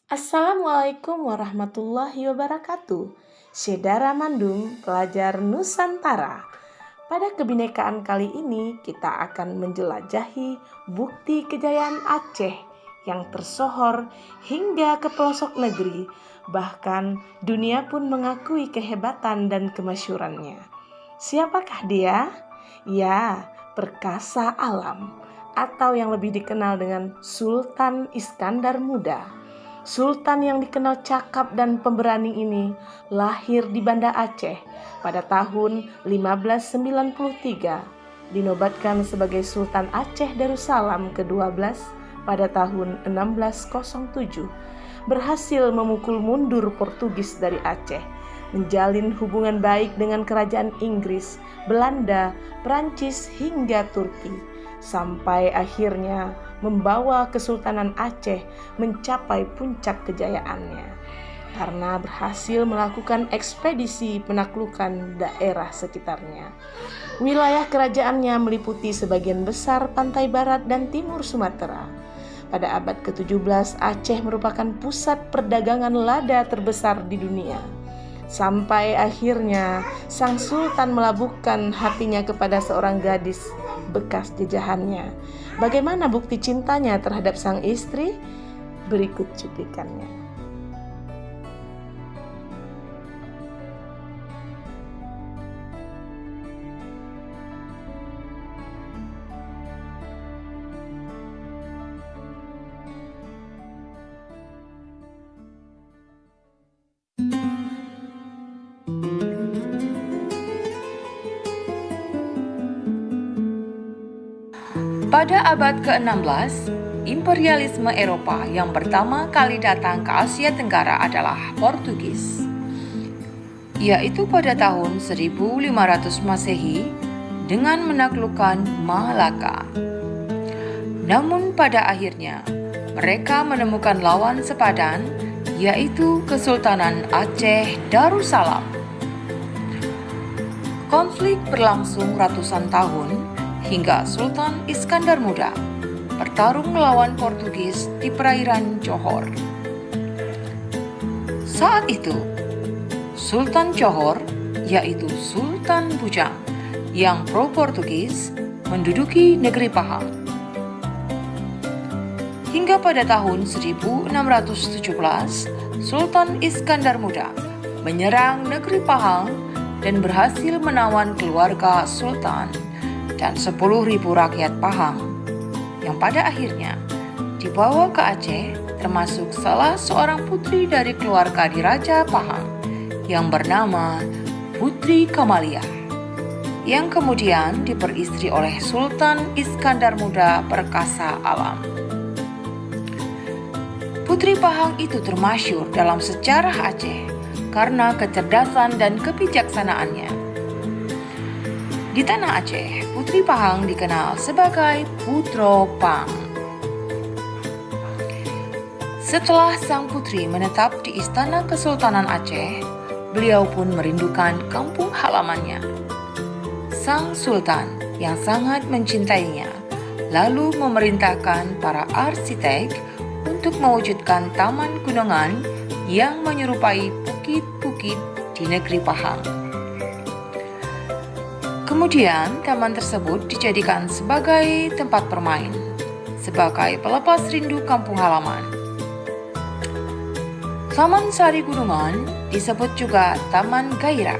Assalamualaikum warahmatullahi wabarakatuh. Syedara Mandung, pelajar Nusantara. Pada kebinekaan kali ini kita akan menjelajahi bukti kejayaan Aceh yang tersohor hingga ke pelosok negeri. Bahkan dunia pun mengakui kehebatan dan kemasyhurannya. Siapakah dia? Ya, perkasa alam, atau yang lebih dikenal dengan Sultan Iskandar Muda. Sultan yang dikenal cakap dan pemberani ini lahir di Banda Aceh pada tahun 1593, dinobatkan sebagai Sultan Aceh Darussalam ke-12 pada tahun 1607, berhasil memukul mundur Portugis dari Aceh, menjalin hubungan baik dengan kerajaan Inggris, Belanda, Perancis hingga Turki, sampai akhirnya membawa Kesultanan Aceh mencapai puncak kejayaannya karena berhasil melakukan ekspedisi penaklukan daerah sekitarnya. Wilayah kerajaannya meliputi sebagian besar pantai barat dan timur Sumatera. Pada abad ke-17, Aceh merupakan pusat perdagangan lada terbesar di dunia. Sampai akhirnya sang sultan melabuhkan hatinya kepada seorang gadis bekas jajahannya. Bagaimana bukti cintanya terhadap sang istri? Berikut cuplikannya. Pada abad ke-16, imperialisme Eropa yang pertama kali datang ke Asia Tenggara adalah Portugis, yaitu pada tahun 1500 Masehi dengan menaklukkan Malaka. Namun pada akhirnya mereka menemukan lawan sepadan, yaitu Kesultanan Aceh Darussalam. Konflik berlangsung ratusan tahun hingga Sultan Iskandar Muda bertarung melawan Portugis di perairan Johor. Saat itu, Sultan Johor, yaitu Sultan Bujang yang pro-Portugis, menduduki negeri Pahang. Hingga pada tahun 1617, Sultan Iskandar Muda menyerang negeri Pahang dan berhasil menawan keluarga Sultan dan 10.000 rakyat Pahang, yang pada akhirnya dibawa ke Aceh, termasuk salah seorang putri dari keluarga Diraja Pahang yang bernama Putri Kamalia, yang kemudian diperistri oleh Sultan Iskandar Muda perkasa alam. Putri Pahang itu termasyhur dalam sejarah Aceh karena kecerdasan dan kebijaksanaannya. Di tanah Aceh, Putri Pahang dikenal sebagai Putro Pang. Setelah sang putri menetap di Istana Kesultanan Aceh, beliau pun merindukan kampung halamannya. Sang sultan yang sangat mencintainya lalu memerintahkan para arsitek untuk mewujudkan taman gunungan yang menyerupai bukit-bukit di negeri Pahang. Kemudian, taman tersebut dijadikan sebagai tempat bermain, sebagai pelepas rindu kampung halaman. Taman Sari Gunungan disebut juga Taman Gairah,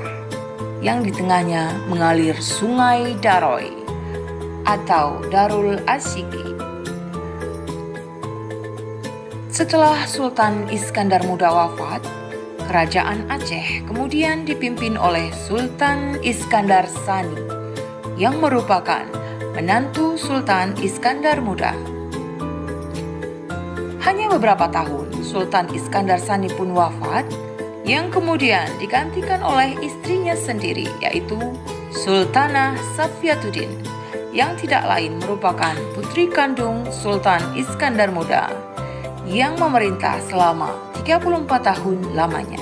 yang di tengahnya mengalir Sungai Daroy atau Darul Asyiki. Setelah Sultan Iskandar Muda wafat, Kerajaan Aceh kemudian dipimpin oleh Sultan Iskandar Sani, yang merupakan menantu Sultan Iskandar Muda. Hanya beberapa tahun, Sultan Iskandar Sani pun wafat, yang kemudian digantikan oleh istrinya sendiri, yaitu Sultanah Safiatuddin, yang tidak lain merupakan putri kandung Sultan Iskandar Muda, yang memerintah selama 34 tahun lamanya.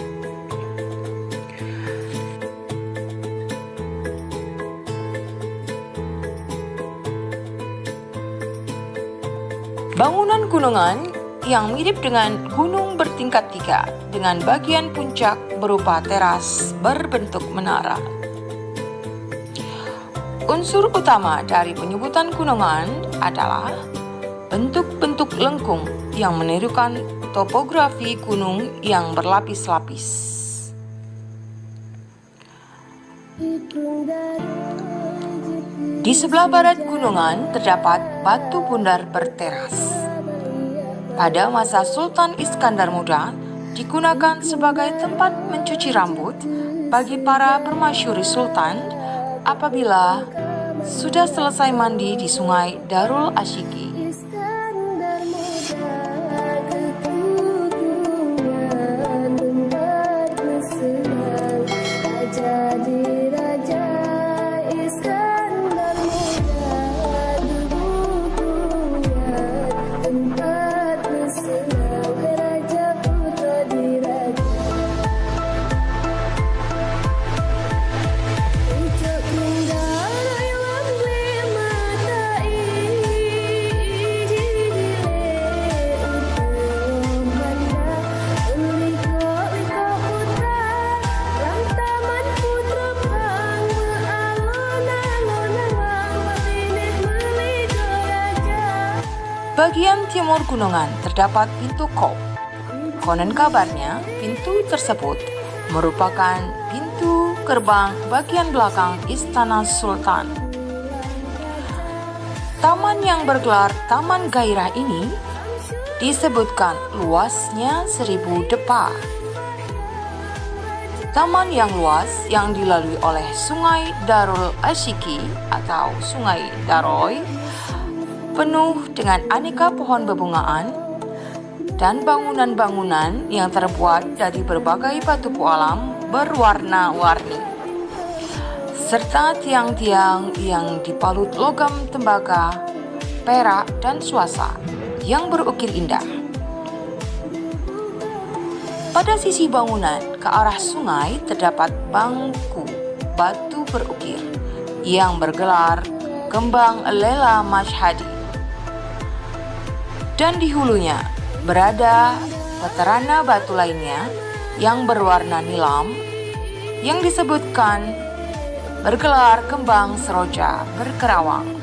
Bangunan gunungan yang mirip dengan gunung bertingkat 3 dengan bagian puncak berupa teras berbentuk menara. Unsur utama dari penyebutan gunungan adalah bentuk-bentuk lengkung yang menirukan topografi gunung yang berlapis-lapis. Di sebelah barat gunungan terdapat batu bundar berteras. Pada masa Sultan Iskandar Muda digunakan sebagai tempat mencuci rambut bagi para permasyuri sultan apabila sudah selesai mandi di sungai Darul Asyiki. Bagian timur gunungan terdapat pintu Kop. Konon kabarnya, pintu tersebut merupakan pintu gerbang bagian belakang Istana Sultan. Taman yang bergelar Taman Gairah ini disebutkan luasnya 1000 depa. Taman yang luas yang dilalui oleh Sungai Darul Asyiki atau Sungai Daroy penuh dengan aneka pohon bebungaan dan bangunan-bangunan yang terbuat dari berbagai batu pualam berwarna-warni, serta tiang-tiang yang dibalut logam tembaga, perak, dan suasa yang berukir indah. Pada sisi bangunan ke arah sungai terdapat bangku batu berukir yang bergelar kembang lela Mashhadi. Dan di hulunya berada veterana batu lainnya yang berwarna nilam yang disebutkan bergelar kembang seroja berkerawang.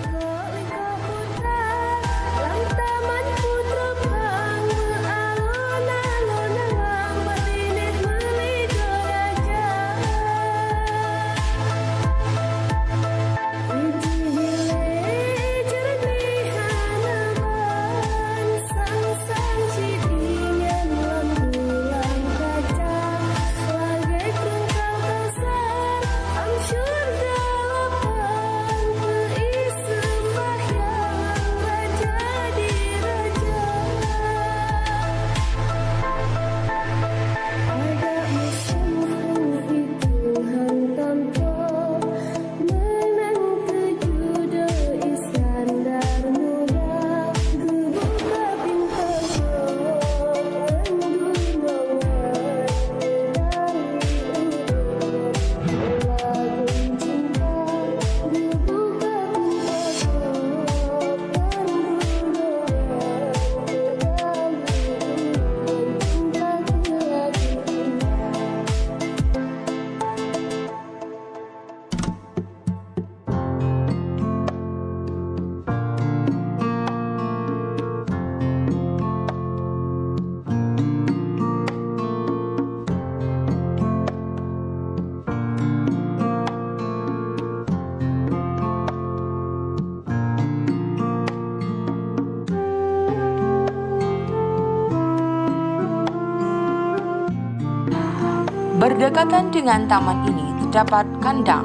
Berdekatan dengan taman ini terdapat kandang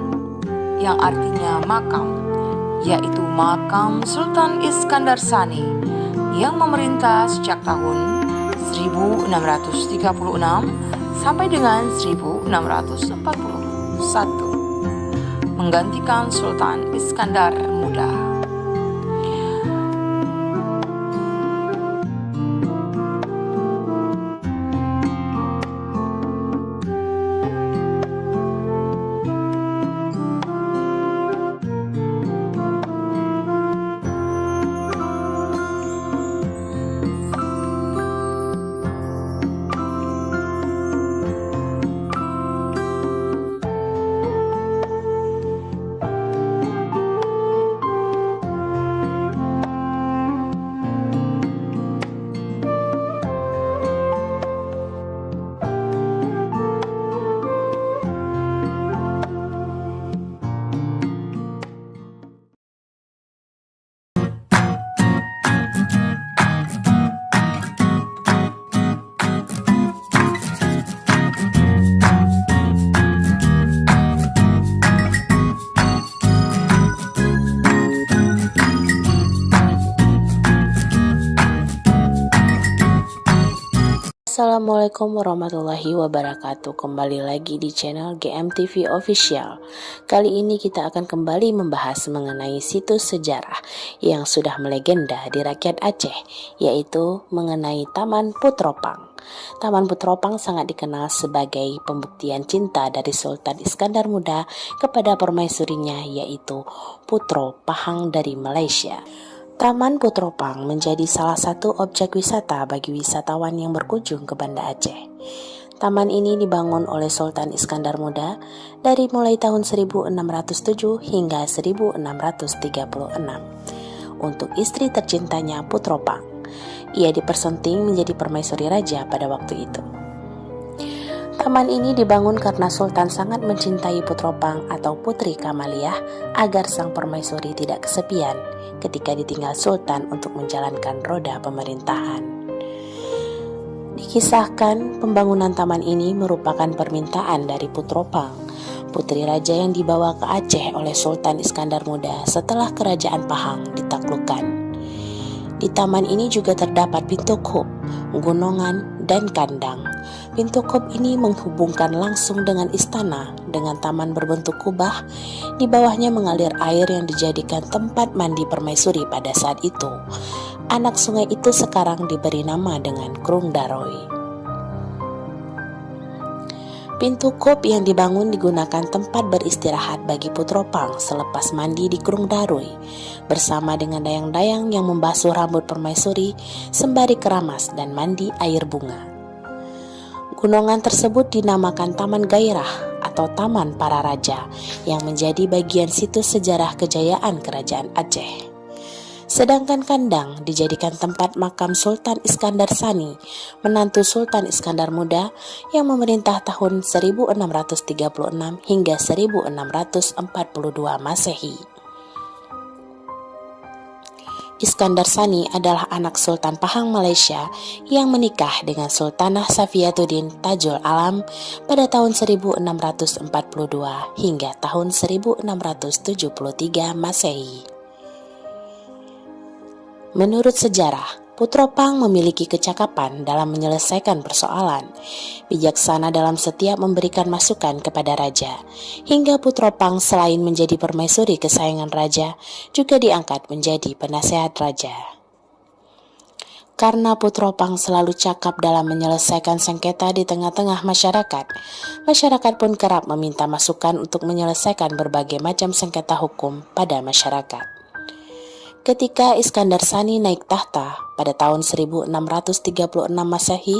yang artinya makam, yaitu makam Sultan Iskandar Sani yang memerintah sejak tahun 1636 sampai dengan 1641, menggantikan Sultan Iskandar Muda. Assalamualaikum warahmatullahi wabarakatuh. Kembali lagi di channel GMTV Official. Kali ini kita akan kembali membahas mengenai situs sejarah yang sudah melegenda di rakyat Aceh, yaitu mengenai Taman Putropang. Taman Putropang sangat dikenal sebagai pembuktian cinta dari Sultan Iskandar Muda kepada permaisurinya, yaitu Putro Pahang dari Malaysia. Taman Putropang menjadi salah satu objek wisata bagi wisatawan yang berkunjung ke Banda Aceh. Taman ini dibangun oleh Sultan Iskandar Muda dari mulai tahun 1607 hingga 1636 untuk istri tercintanya Putropang. Ia dipersunting menjadi permaisuri raja pada waktu itu. Taman ini dibangun karena Sultan sangat mencintai Putropang atau Putri Kamaliah agar sang permaisuri tidak kesepian ketika ditinggal Sultan untuk menjalankan roda pemerintahan. Dikisahkan pembangunan taman ini merupakan permintaan dari Putropang, putri raja yang dibawa ke Aceh oleh Sultan Iskandar Muda setelah kerajaan Pahang ditaklukkan. Di taman ini juga terdapat pintu kub, gunungan, dan kandang. Pintu kub ini menghubungkan langsung dengan istana dengan taman berbentuk kubah. Di bawahnya mengalir air yang dijadikan tempat mandi permaisuri pada saat itu. Anak sungai itu sekarang diberi nama dengan Krung Daroy. Pintu kub yang dibangun digunakan tempat beristirahat bagi Putropang selepas mandi di Krung Daroy, bersama dengan dayang-dayang yang membasuh rambut permaisuri sembari keramas dan mandi air bunga. Gunungan tersebut dinamakan Taman Gairah atau Taman Para Raja yang menjadi bagian situs sejarah kejayaan Kerajaan Aceh. Sedangkan kandang dijadikan tempat makam Sultan Iskandar Sani, menantu Sultan Iskandar Muda yang memerintah tahun 1636 hingga 1642 Masehi. Iskandar Sani adalah anak Sultan Pahang Malaysia yang menikah dengan Sultanah Safiyatuddin Tajul Alam pada tahun 1642 hingga tahun 1673 Masehi. Menurut sejarah, Putropang memiliki kecakapan dalam menyelesaikan persoalan, bijaksana dalam setiap memberikan masukan kepada raja, hingga Putropang selain menjadi permaisuri kesayangan raja, juga diangkat menjadi penasehat raja. Karena Putropang selalu cakap dalam menyelesaikan sengketa di tengah-tengah masyarakat pun kerap meminta masukan untuk menyelesaikan berbagai macam sengketa hukum pada masyarakat. Ketika Iskandar Sani naik tahta pada tahun 1636 Masehi,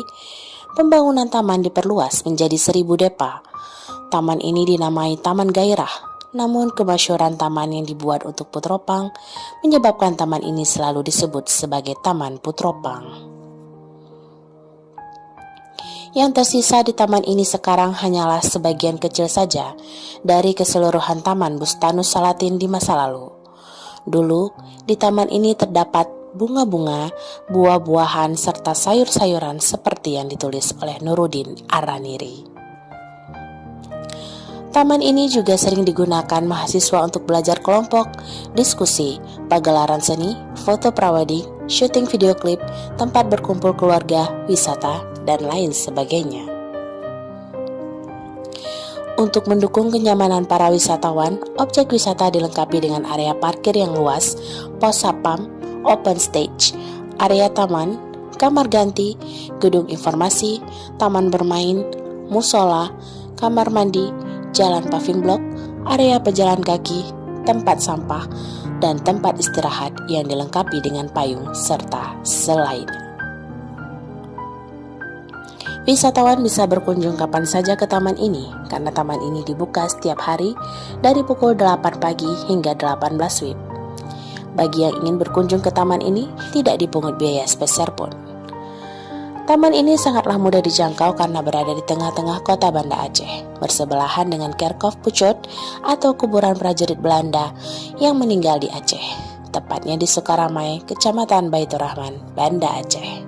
pembangunan taman diperluas menjadi 1000 depa. Taman ini dinamai Taman Gairah, namun kemasyhuran taman yang dibuat untuk Putropang menyebabkan taman ini selalu disebut sebagai Taman Putropang. Yang tersisa di taman ini sekarang hanyalah sebagian kecil saja dari keseluruhan Taman Bustanus Salatin di masa lalu. Dulu, di taman ini terdapat bunga-bunga, buah-buahan, serta sayur-sayuran seperti yang ditulis oleh Nuruddin Araniri. Taman ini juga sering digunakan mahasiswa untuk belajar kelompok, diskusi, pagelaran seni, foto prawedding, syuting video klip, tempat berkumpul keluarga, wisata, dan lain sebagainya. Untuk mendukung kenyamanan para wisatawan, objek wisata dilengkapi dengan area parkir yang luas, pos satpam, open stage, area taman, kamar ganti, gedung informasi, taman bermain, musola, kamar mandi, jalan paving block, area pejalan kaki, tempat sampah, dan tempat istirahat yang dilengkapi dengan payung serta selain. Wisatawan bisa berkunjung kapan saja ke taman ini karena taman ini dibuka setiap hari dari pukul 8 pagi hingga 18 WIB. Bagi yang ingin berkunjung ke taman ini tidak dipungut biaya sepeser pun. Taman ini sangatlah mudah dijangkau karena berada di tengah-tengah kota Banda Aceh, bersebelahan dengan Kerkhof Pucot atau kuburan prajurit Belanda yang meninggal di Aceh, tepatnya di Sukaramai, Kecamatan Baitur Rahman, Banda Aceh.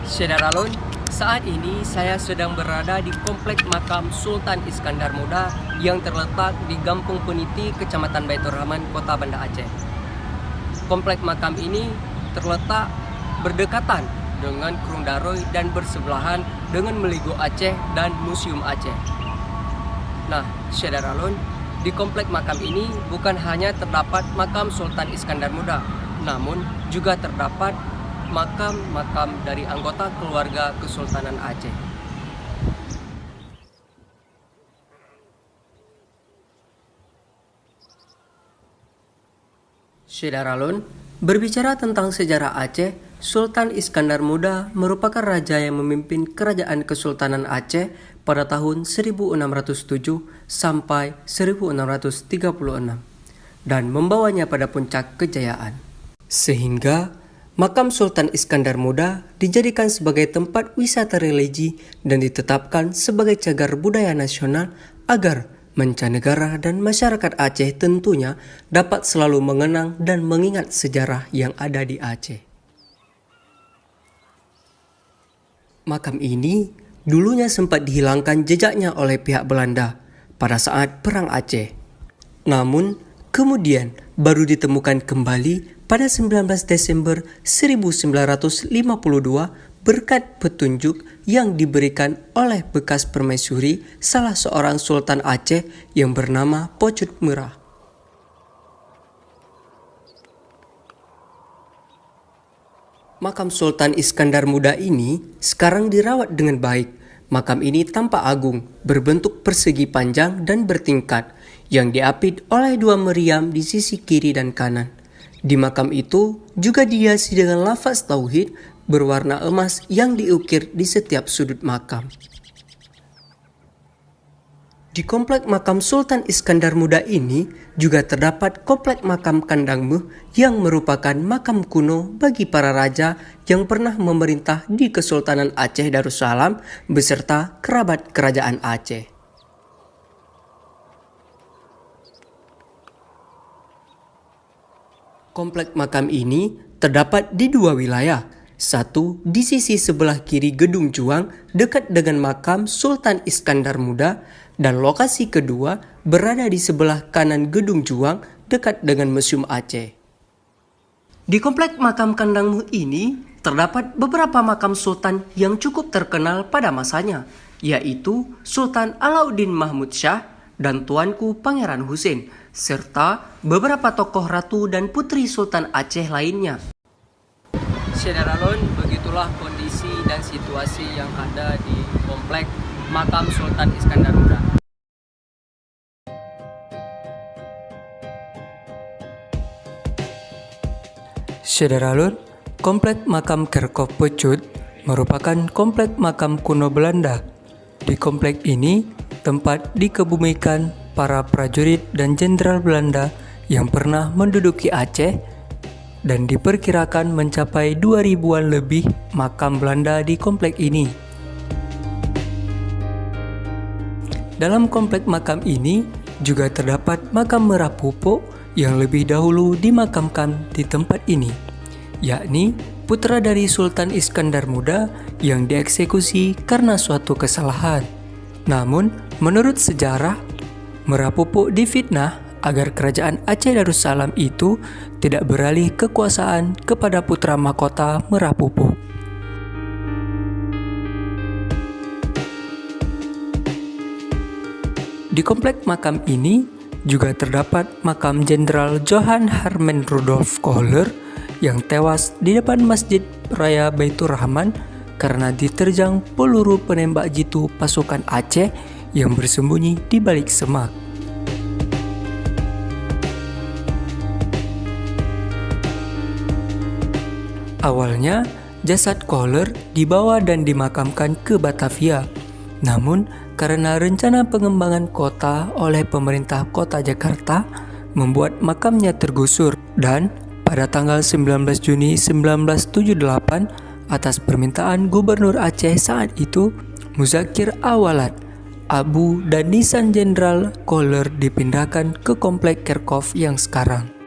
Saudara Lun, saat ini saya sedang berada di komplek makam Sultan Iskandar Muda yang terletak di Gampung Puniti, Kecamatan Baitur Rahman, Kota Banda Aceh. komplek makam ini terletak berdekatan dengan Krung Daroy dan bersebelahan dengan Meligo Aceh dan Museum Aceh. Nah, Syederalun, di komplek makam ini bukan hanya terdapat makam Sultan Iskandar Muda, namun juga terdapat makam-makam dari anggota keluarga Kesultanan Aceh. Syederalun, berbicara tentang sejarah Aceh, Sultan Iskandar Muda merupakan raja yang memimpin kerajaan Kesultanan Aceh pada tahun 1607 sampai 1636 dan membawanya pada puncak kejayaan. Sehingga makam Sultan Iskandar Muda dijadikan sebagai tempat wisata religi dan ditetapkan sebagai cagar budaya nasional agar mancanegara dan masyarakat Aceh tentunya dapat selalu mengenang dan mengingat sejarah yang ada di Aceh. Makam ini dulunya sempat dihilangkan jejaknya oleh pihak Belanda pada saat Perang Aceh. Namun, kemudian baru ditemukan kembali pada 19 Desember 1952 berkat petunjuk yang diberikan oleh bekas permaisuri salah seorang Sultan Aceh yang bernama Pocut Merah. Makam Sultan Iskandar Muda ini sekarang dirawat dengan baik. Makam ini tampak agung, berbentuk persegi panjang dan bertingkat, yang diapit oleh dua meriam di sisi kiri dan kanan. Di makam itu juga dihiasi dengan lafaz tauhid berwarna emas yang diukir di setiap sudut makam. Di komplek makam Sultan Iskandar Muda ini juga terdapat komplek makam Kandang Muh yang merupakan makam kuno bagi para raja yang pernah memerintah di Kesultanan Aceh Darussalam beserta kerabat kerajaan Aceh. Komplek makam ini terdapat di dua wilayah. Satu di sisi sebelah kiri Gedung Juang dekat dengan makam Sultan Iskandar Muda, dan lokasi kedua berada di sebelah kanan Gedung Juang dekat dengan Museum Aceh. Di komplek makam Kandang Muh ini terdapat beberapa makam sultan yang cukup terkenal pada masanya, yaitu Sultan Alauddin Mahmud Shah dan Tuanku Pangeran Hussein, serta beberapa tokoh ratu dan putri Sultan Aceh lainnya. Syederalun, begitulah kondisi dan situasi yang ada di komplek makam Sultan Iskandar Muda. Syederalun, komplek makam Kerkhof Pocut merupakan komplek makam kuno Belanda. Di komplek ini tempat dikebumikan para prajurit dan jenderal Belanda yang pernah menduduki Aceh, dan diperkirakan mencapai 2000-an lebih makam Belanda di komplek ini. Dalam komplek makam ini juga terdapat makam Merah Pupuk yang lebih dahulu dimakamkan di tempat ini, yakni putra dari Sultan Iskandar Muda yang dieksekusi karena suatu kesalahan. Namun, menurut sejarah, Merah Pupuk difitnah agar kerajaan Aceh Darussalam itu tidak beralih kekuasaan kepada putra mahkota Merah Pupuk. Di komplek makam ini juga terdapat makam Jenderal Johann Herman Rudolf Kohler yang tewas di depan Masjid Raya Baitur Rahman karena diterjang peluru penembak jitu pasukan Aceh yang bersembunyi di balik semak. Awalnya, jasad Kohler dibawa dan dimakamkan ke Batavia. Namun, karena rencana pengembangan kota oleh pemerintah kota Jakarta membuat makamnya tergusur, dan pada tanggal 19 Juni 1978 atas permintaan Gubernur Aceh saat itu, Muzakir Awalat, Abu dan nisan Jenderal Kohler dipindahkan ke komplek Kerkhof yang sekarang.